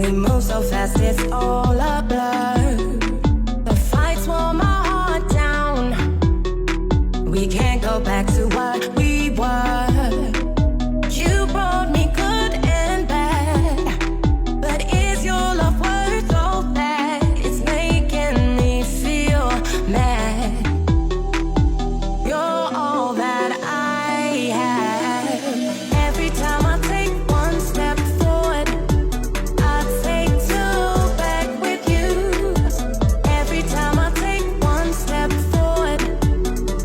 We move so fast, it's all a blur. The fights wore my heart down. We can't go back to what we were. You brought me good and bad, but is your love worth all that? It's making me feel mad. You're all that I have. Every time I take one step forward, I take two back with you. Every time I take one step forward,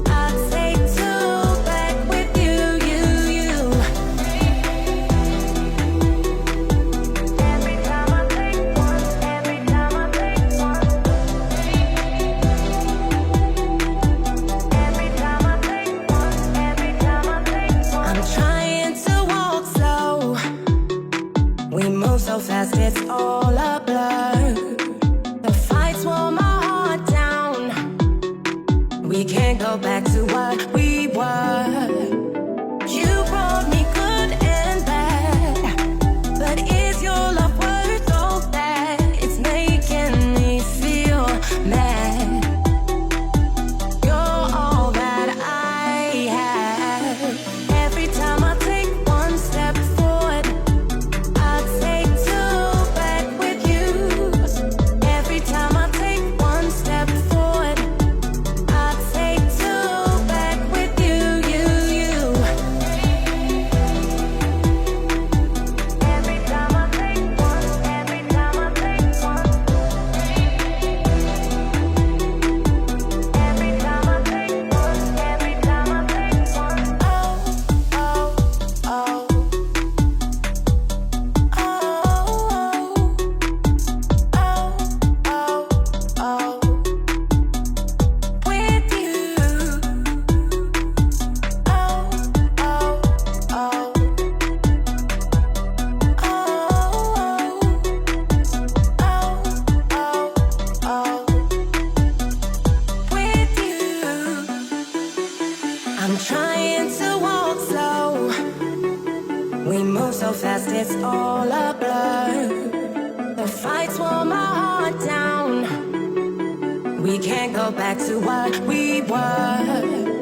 I take two back with you, you. Every time I take one, every time I take one. Every time I take one, every time I take one. I'm trying to walk slow. We move so fast, it's all a blur. The fights wore my heart down. We can't go back to what we were. You brought me good and bad, but is your love worth all that? It's making me feel mad. You're all that I have. Every time I take one step forward, I take two back with you. Every time I take one step forward, I take two back with you, you. Every time I take one, every time I take one. Every time I take one, every time I take one. Oh, oh, oh. With you. With you. I'm trying to walk slow. We move so fast, it's all a blur. The fights wore my heart down. We can't go back to what we were.